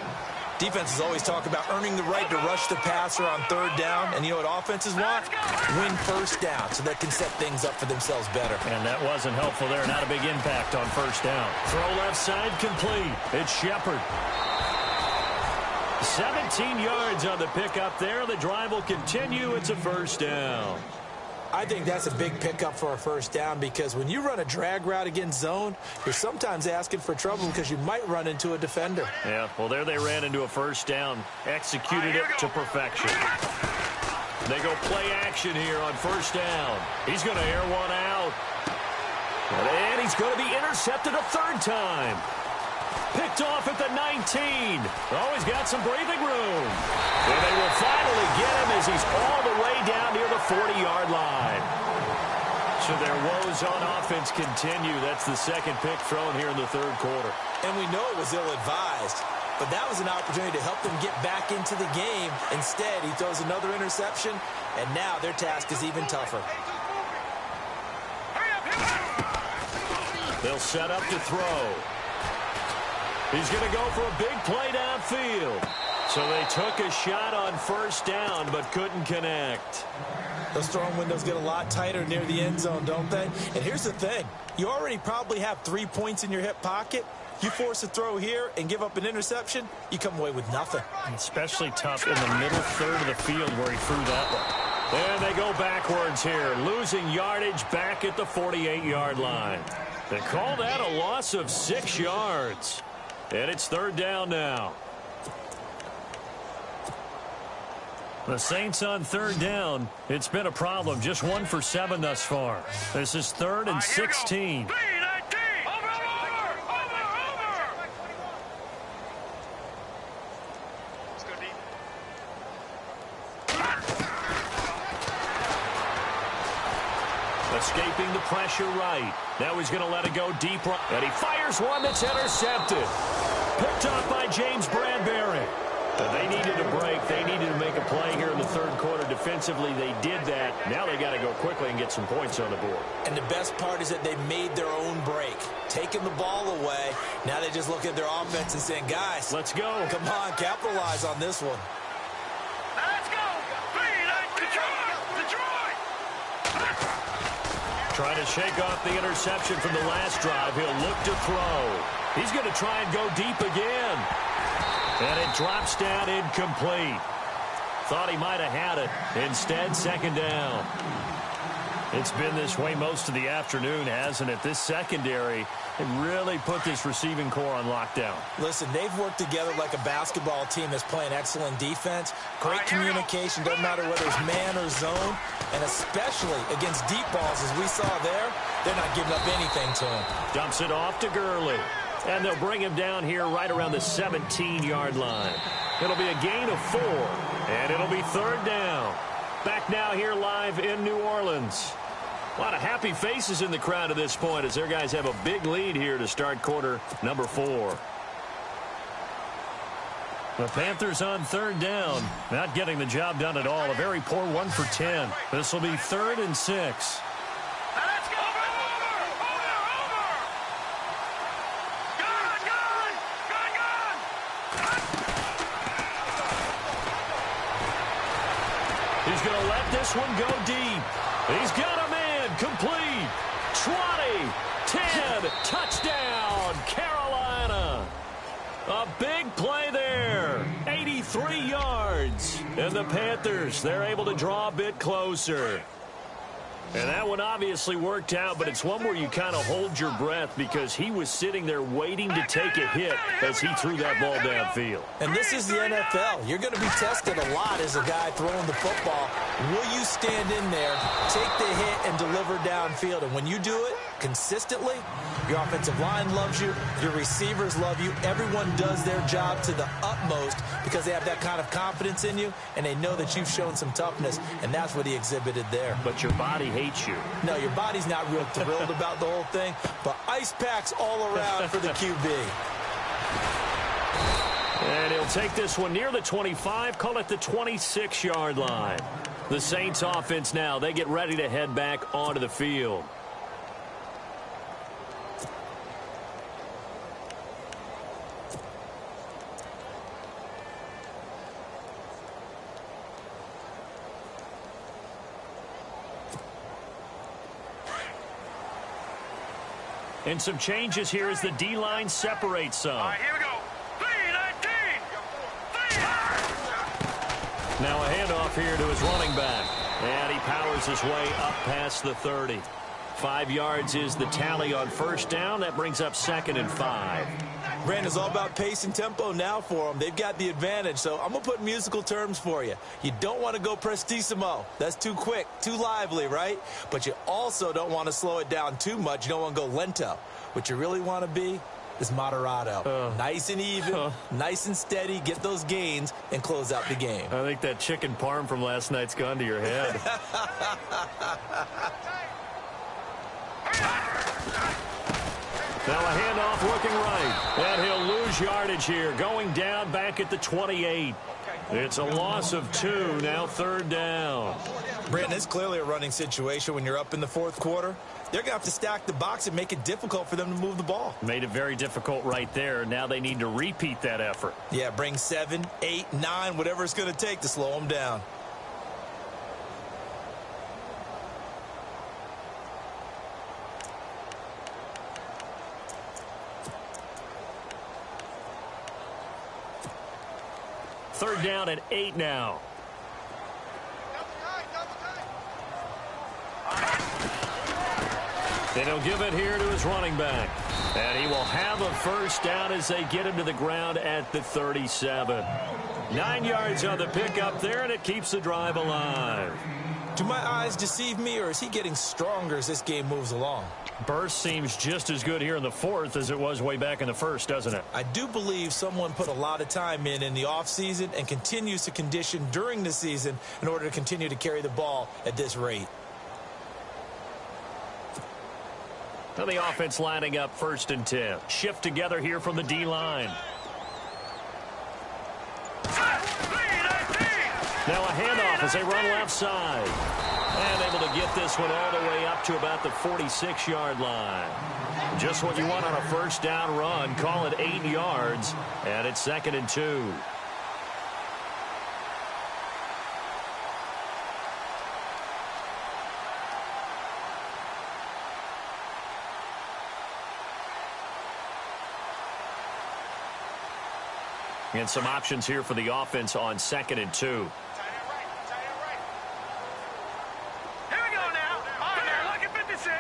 Defenses always talk about earning the right to rush the passer on third down. And you know what offenses want? Win first down so they can set things up for themselves better. And that wasn't helpful there. Not a big impact on first down. Throw left side complete. It's Shepard. 17 yards on the pickup there. The drive will continue. It's a first down. I think that's a big pickup for a first down because when you run a drag route against zone, you're sometimes asking for trouble because you might run into a defender. Yeah, well, there they ran into a first down. Executed it to perfection. They go play action here on first down. He's going to air one out. And he's going to be intercepted a third time. Picked off at the 19. Oh, he's got some breathing room. And they will finally get him as he's all the way down near the 40-yard line. So their woes on offense continue. That's the second pick thrown here in the third quarter. And we know it was ill-advised, but that was an opportunity to help them get back into the game. Instead, he throws another interception, and now their task is even tougher. They'll set up to throw. He's going to go for a big play downfield. So they took a shot on first down but couldn't connect. Those throwing windows get a lot tighter near the end zone, don't they? And here's the thing. You already probably have 3 points in your hip pocket. You force a throw here and give up an interception, you come away with nothing. Especially tough in the middle third of the field where he threw that one. And they go backwards here, losing yardage back at the 48-yard line. They call that a loss of 6 yards. And it's third down now. The Saints on third down. It's been a problem. Just 1 for 7 thus far. This is 3rd and 16. Escaping the pressure right. Now he's going to let it go deep right. And he fires one that's intercepted. Picked up by James Bradbury. But they needed a break. They needed to make a play here in the third quarter. Defensively, they did that. Now they got to go quickly and get some points on the board. And the best part is that they made their own break. Taking the ball away. Now they just look at their offense and saying, guys, let's go. Come on, capitalize on this one. Let's go. Detroit. Trying to shake off the interception from the last drive. He'll look to throw. He's going to try and go deep again. And it drops down incomplete. Thought he might have had it. Instead, second down. It's been this way most of the afternoon, hasn't it? This secondary, it really put this receiving core on lockdown. Listen, they've worked together like a basketball team that's playing excellent defense. Great communication, doesn't matter whether it's man or zone. And especially against deep balls, as we saw there, they're not giving up anything to him. Dumps it off to Gurley. And they'll bring him down here right around the 17-yard line. It'll be a gain of 4. And it'll be third down. Back now here live in New Orleans. A lot of happy faces in the crowd at this point as their guys have a big lead here to start quarter number 4. The Panthers on third down. Not getting the job done at all. A very poor 1 for 10. This will be 3rd and 6. He's going to let this one go deep. He's got a man complete. 20, 10, touchdown, Carolina. A big play there. 83 yards. And the Panthers, they're able to draw a bit closer. And that one obviously worked out, but it's one where you kind of hold your breath because he was sitting there waiting to take a hit as he threw that ball downfield. And this is the NFL. You're going to be tested a lot as a guy throwing the football. Will you stand in there, take the hit, and deliver downfield? And when you do it consistently, your offensive line loves you, your receivers love you. Everyone does their job to the utmost because they have that kind of confidence in you, and they know that you've shown some toughness, and that's what he exhibited there. But your body hates you. No, your body's not real thrilled about the whole thing, but ice packs all around for the QB. And he'll take this one near the 25, call it the 26-yard line. The Saints offense now, they get ready to head back onto the field. And some changes here as the D-line separates some. All right, here we go. 3-19. Now a handoff here to his running back. And he powers his way up past the 30. 5 yards is the tally on first down. That brings up 2nd and 5. Brandon, it's all about pace and tempo now for them. They've got the advantage, so I'm going to put musical terms for you. You don't want to go prestissimo. That's too quick, too lively, right? But you also don't want to slow it down too much. You don't want to go lento. What you really want to be is moderato. Nice and even, nice and steady, get those gains, and close out the game. I think that chicken parm from last night's gone to your head. Now a handoff looking right, and he'll lose yardage here, going down back at the 28. It's a loss of 2, now 3rd down. Brandon, it's clearly a running situation when you're up in the 4th quarter. They're going to have to stack the box and make it difficult for them to move the ball. Made it very difficult right there. Now they need to repeat that effort. Yeah, bring 7, 8, 9, whatever it's going to take to slow them down. Third down and 8 now. And he'll give it here to his running back. And he will have a first down as they get him to the ground at the 37. 9 yards on the pickup there, and it keeps the drive alive. Do my eyes deceive me, or is he getting stronger as this game moves along? Burst seems just as good here in the 4th as it was way back in the 1st, doesn't it? I do believe someone put a lot of time in the offseason and continues to condition during the season in order to continue to carry the ball at this rate. Now the offense lining up 1st and 10. Shift together here from the D-line. Now a handoff as they run left side. And able to get this one all the way up to about the 46-yard line. Just what you want on a first down run. Call it 8 yards. And it's 2nd and 2. And some options here for the offense on 2nd and 2. Here we go now. Look at 56.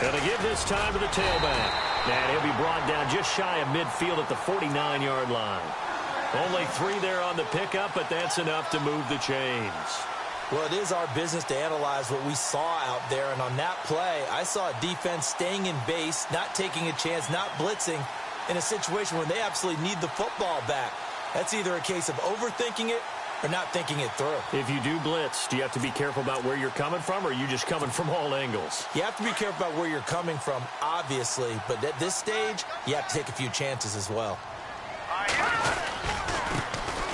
Going to give this time to the tailback. And he'll be brought down just shy of midfield at the 49-yard line. Only 3 there on the pickup, but that's enough to move the chains. Well, it is our business to analyze what we saw out there. And on that play, I saw a defense staying in base, not taking a chance, not blitzing, in a situation where they absolutely need the football back. That's either a case of overthinking it or not thinking it through. If you do blitz, do you have to be careful about where you're coming from, or are you just coming from all angles? You have to be careful about where you're coming from, obviously, but at this stage, you have to take a few chances as well.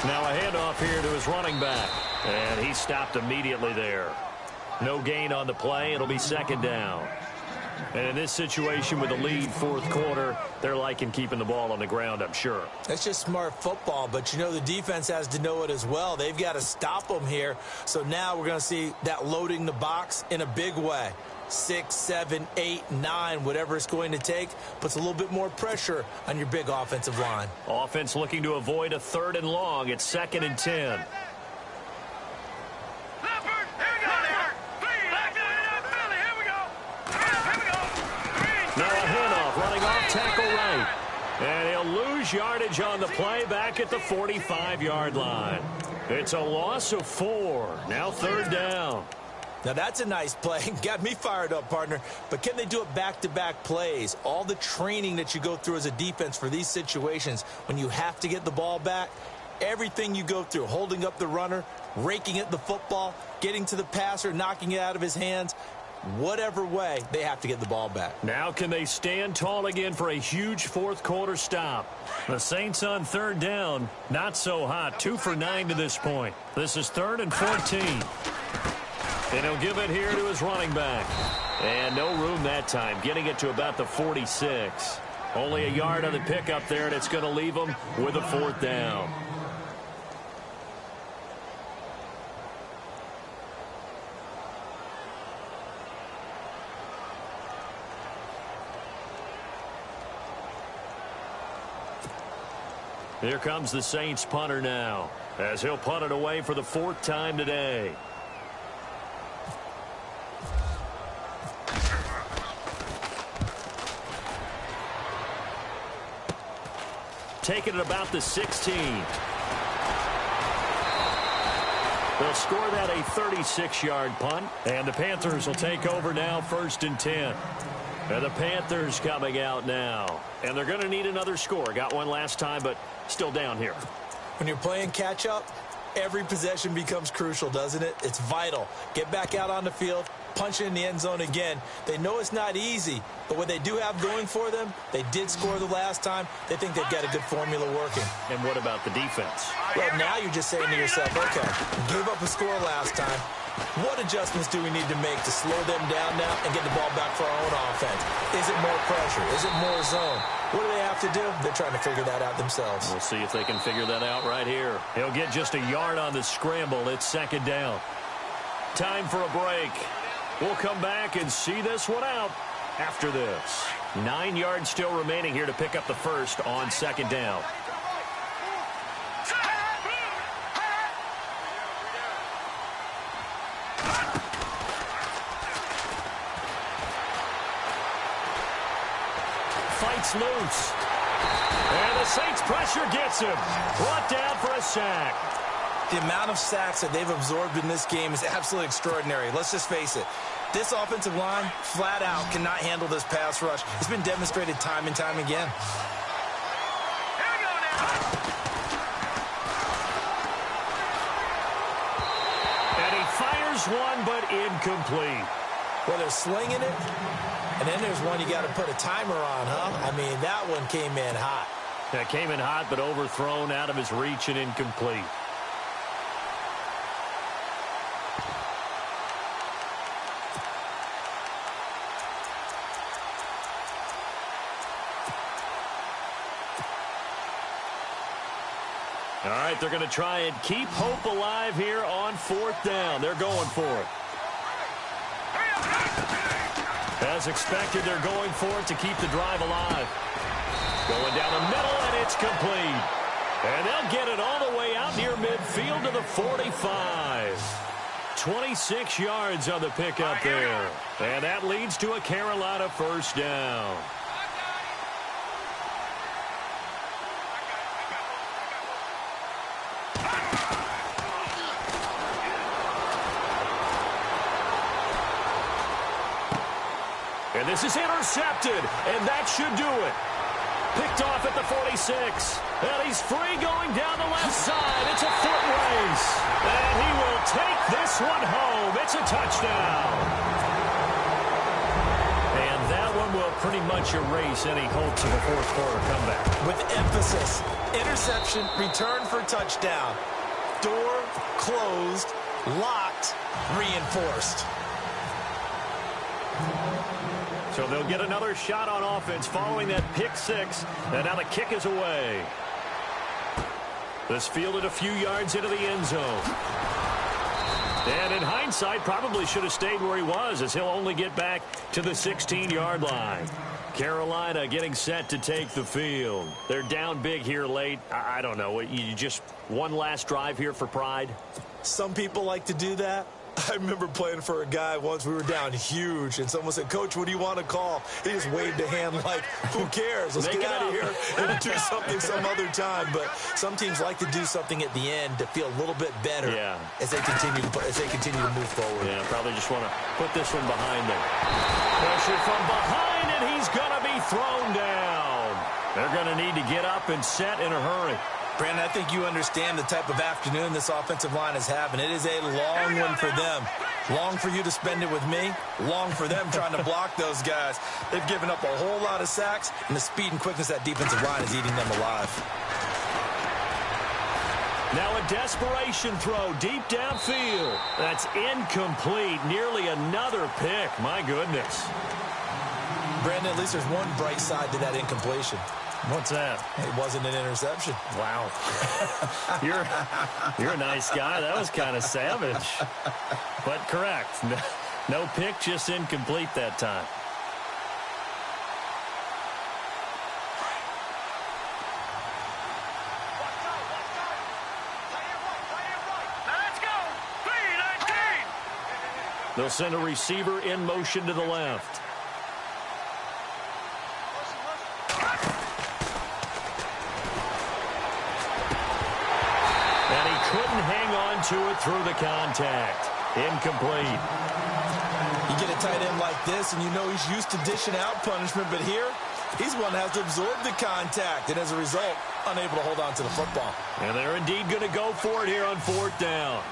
Now a handoff here to his running back, and he stopped immediately there. No gain on the play. It'll be 2nd down. And in this situation with the lead 4th quarter, they're liking keeping the ball on the ground, I'm sure. That's just smart football, but you know the defense has to know it as well. They've got to stop them here. So now we're going to see that loading the box in a big way. 6, 7, 8, 9, whatever it's going to take, puts a little bit more pressure on your big offensive line. Offense looking to avoid a 3rd and long. It's 2nd and 10. Now a handoff, running off tackle right. And he'll lose yardage on the play back at the 45-yard line. It's a loss of 4. Now 3rd down. Now that's a nice play. Got me fired up, partner. But can they do it back-to-back plays? All the training that you go through as a defense for these situations, when you have to get the ball back, everything you go through, holding up the runner, raking at the football, getting to the passer, knocking it out of his hands, whatever way, they have to get the ball back. Now can they stand tall again for a huge 4th quarter stop? The Saints on 3rd down, not so hot. 2 for 9 to this point. This is 3rd and 14. And he'll give it here to his running back. And no room that time, getting it to about the 46. Only a yard on the pickup there, and it's going to leave him with a 4th down. Here comes the Saints punter now. as he'll punt it away for the 4th time today. Taking it about the 16. They'll score that a 36-yard punt, and the Panthers will take over now, 1st and 10. And the Panthers coming out now, and they're going to need another score. Got one last time, but still down here. When you're playing catch-up, every possession becomes crucial, doesn't it? It's vital. Get back out on the field, punch it in the end zone again. They know it's not easy, but what they do have going for them, they did score the last time. They think they've got a good formula working. And what about the defense? Well, now you're just saying to yourself, okay, gave up a score last time. What adjustments do we need to make to slow them down now and get the ball back for our own offense? Is it more pressure? Is it more zone? What do they have to do? They're trying to figure that out themselves. We'll see if they can figure that out right here. He'll get just a yard on the scramble. It's 2nd down. Time for a break. We'll come back and see this one out after this. 9 yards still remaining here to pick up the first on 2nd down. Fights loose. And the Saints pressure gets him. Brought down for a sack. The amount of sacks that they've absorbed in this game is absolutely extraordinary. Let's just face it. This offensive line, flat out, cannot handle this pass rush. It's been demonstrated time and time again. Here we go now. And he fires one, but incomplete. Well, they're slinging it, and then there's one you got to put a timer on, huh? I mean, that one came in hot. That came in hot, but overthrown, out of his reach, and incomplete. All right, they're going to try and keep hope alive here on 4th down. They're going for it. As expected, they're going for it to keep the drive alive. Going down the middle, and it's complete. And they'll get it all the way out near midfield to the 45. 26 yards on the pickup there. And that leads to a Carolina 1st down. And this is intercepted, and that should do it. Picked off at the 46. And he's free going down the left side. It's a foot race. And he will take this one home. It's a touchdown. And that one will pretty much erase any hopes of a 4th quarter comeback. With emphasis, interception, return for touchdown. Door closed, locked, reinforced. So they'll get another shot on offense following that pick 6. And now the kick is away. This fielded a few yards into the end zone. And in hindsight, probably should have stayed where he was, as he'll only get back to the 16-yard line. Carolina getting set to take the field. They're down big here late. I don't know. You just one last drive here for pride? Some people like to do that. I remember playing for a guy once. We were down huge, and someone said, "Coach, what do you want to call?" He just waved a hand like, "Who cares? Let's get out of here and do something some other time." But some teams like to do something at the end to feel a little bit better as they continue to move forward. Yeah, probably just want to put this one behind them. Pressure from behind, and he's going to be thrown down. They're going to need to get up and set in a hurry. Brandon, I think you understand the type of afternoon this offensive line is having. It is a long one for them. Long for you to spend it with me. Long for them trying to block those guys. They've given up a whole lot of sacks, and the speed and quickness of that defensive line is eating them alive. Now a desperation throw deep downfield. That's incomplete. Nearly another pick. My goodness. Brandon, at least there's one bright side to that incompletion. What's that? It wasn't an interception. Wow. You're a nice guy. That was kind of savage. But correct. No pick, just incomplete that time. They'll send a receiver in motion to the left. And he couldn't hang on to it through the contact. Incomplete. You get a tight end like this, and you know he's used to dishing out punishment, but here, he's one that has to absorb the contact, and as a result, unable to hold on to the football. And they're indeed going to go for it here on 4th down.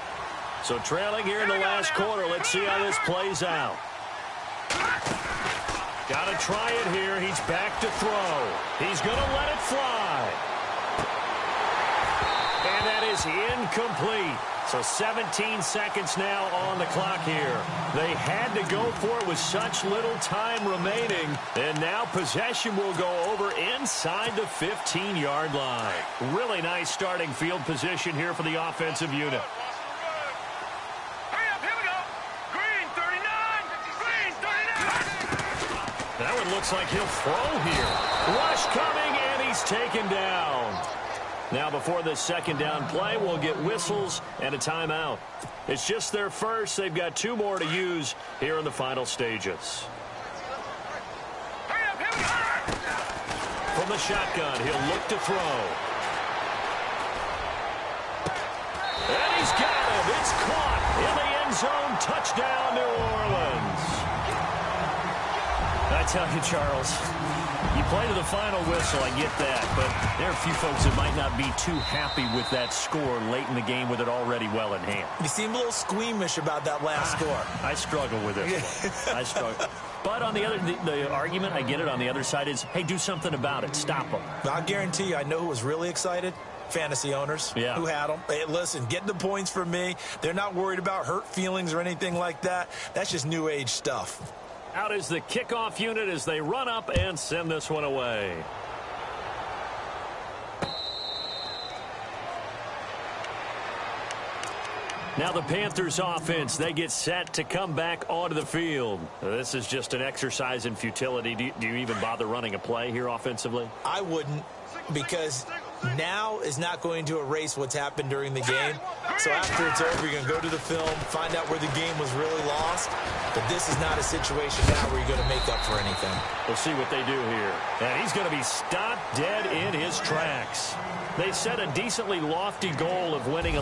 So trailing here in the last quarter. Let's see how this plays out. Got to try it here. He's back to throw. He's going to let it fly. And that is incomplete. So 17 seconds now on the clock here. They had to go for it with such little time remaining. And now possession will go over inside the 15-yard line. Really nice starting field position here for the offensive unit. Hurry up, here we go. Green 39. Green 39. That one looks like he'll throw here. Rush coming, and he's taken down. Now, before this second down play, we'll get whistles and a timeout. It's just their first. They've got 2 more to use here in the final stages. Hurry up, here we go. From the shotgun, he'll look to throw. And he's got him. It's caught in the end zone. Touchdown, New Orleans. I tell you, Charles, you play to the final whistle, I get that, but there are a few folks that might not be too happy with that score late in the game with it already well in hand. You seem a little squeamish about that last score. I struggle with it. I struggle. But on the other, the argument, I get it, on the other side is, hey, do something about it. Stop them. I'll guarantee you, I know who was really excited. Fantasy owners who had them. Hey, listen, get the points for me. They're not worried about hurt feelings or anything like that. That's just new age stuff. Out is the kickoff unit as they run up and send this one away. Now the Panthers offense, they get set to come back onto the field. This is just an exercise in futility. Do you even bother running a play here offensively? I wouldn't, because now is not going to erase what's happened during the game. So after it's over, you're going to go to the film, find out where the game was really lost. But this is not a situation now where you're going to make up for anything. We'll see what they do here. And he's going to be stopped dead in his tracks. They set a decently lofty goal of winning a